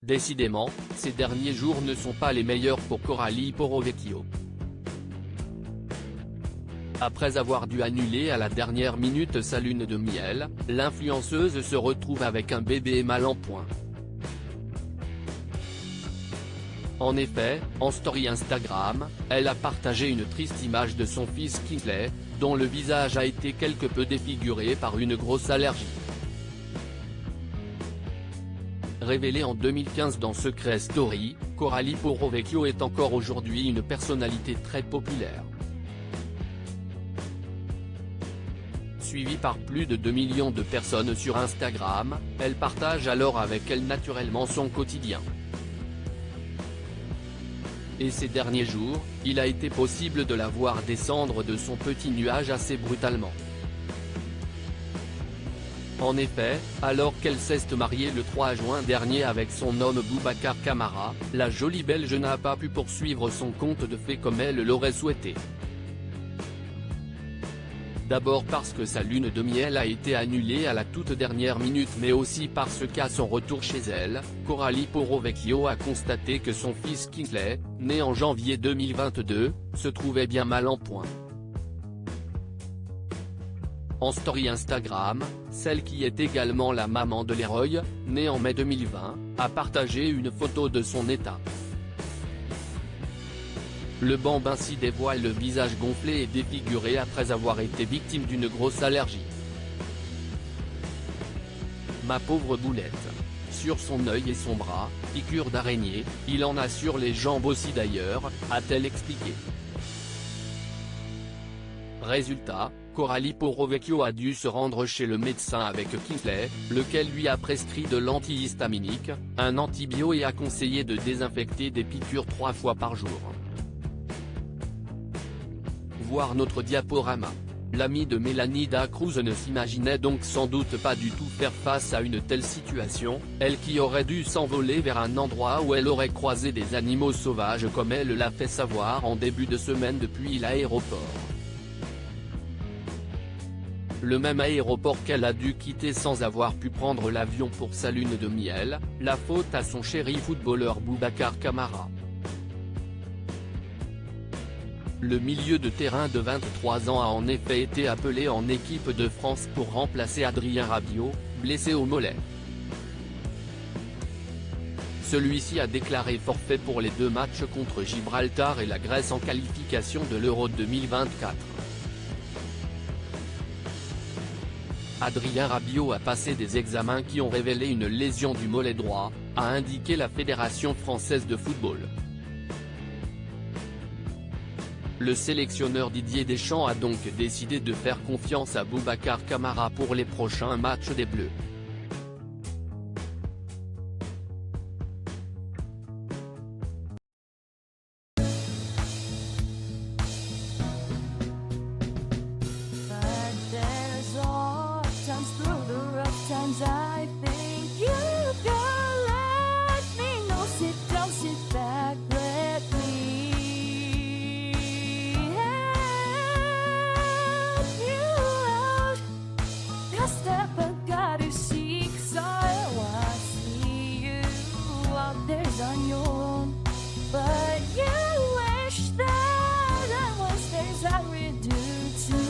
Décidément, ces derniers jours ne sont pas les meilleurs pour Coralie Porrovecchio. Après avoir dû annuler à la dernière minute sa lune de miel, l'influenceuse se retrouve avec un bébé mal en point. En effet, en story Instagram, elle a partagé une triste image de son fils Kingsley, dont le visage a été quelque peu défiguré par une grosse allergie. Révélée en 2015 dans Secret Story, Coralie Porrovecchio est encore aujourd'hui une personnalité très populaire. Suivie par plus de 2 millions de personnes sur Instagram, elle partage alors avec elle naturellement son quotidien. Et ces derniers jours, il a été possible de la voir descendre de son petit nuage assez brutalement. En effet, alors qu'elle s'est mariée le 3 juin dernier avec son homme Boubacar Camara, la jolie Belge n'a pas pu poursuivre son conte de fées comme elle l'aurait souhaité. D'abord parce que sa lune de miel a été annulée à la toute dernière minute, mais aussi parce qu'à son retour chez elle, Coralie Porrovecchio a constaté que son fils Kingsley, né en janvier 2022, se trouvait bien mal en point. En story Instagram, celle qui est également la maman de Leroy, né en mai 2020, a partagé une photo de son état. Le bambin s'y dévoile le visage gonflé et défiguré après avoir été victime d'une grosse allergie. Ma pauvre boulette. Sur son œil et son bras, piqûre d'araignée, il en a sur les jambes aussi d'ailleurs, a-t-elle expliqué. Résultat, Coralie Porrovecchio a dû se rendre chez le médecin avec Kingsley, lequel lui a prescrit de l'antihistaminique, un antibio et a conseillé de désinfecter des piqûres 3 fois par jour. Voir notre diaporama. L'amie de Mélanie Dacruz ne s'imaginait donc sans doute pas du tout faire face à une telle situation, elle qui aurait dû s'envoler vers un endroit où elle aurait croisé des animaux sauvages comme elle l'a fait savoir en début de semaine depuis l'aéroport. Le même aéroport qu'elle a dû quitter sans avoir pu prendre l'avion pour sa lune de miel, la faute à son chéri footballeur Boubacar Camara. Le milieu de terrain de 23 ans a en effet été appelé en équipe de France pour remplacer Adrien Rabiot, blessé au mollet. Celui-ci a déclaré forfait pour les 2 matchs contre Gibraltar et la Grèce en qualification de l'Euro 2024. Adrien Rabiot a passé des examens qui ont révélé une lésion du mollet droit, a indiqué la Fédération française de football. Le sélectionneur Didier Deschamps a donc décidé de faire confiance à Boubacar Camara pour les prochains matchs des Bleus. On your own, but you wish that I was things I would do too.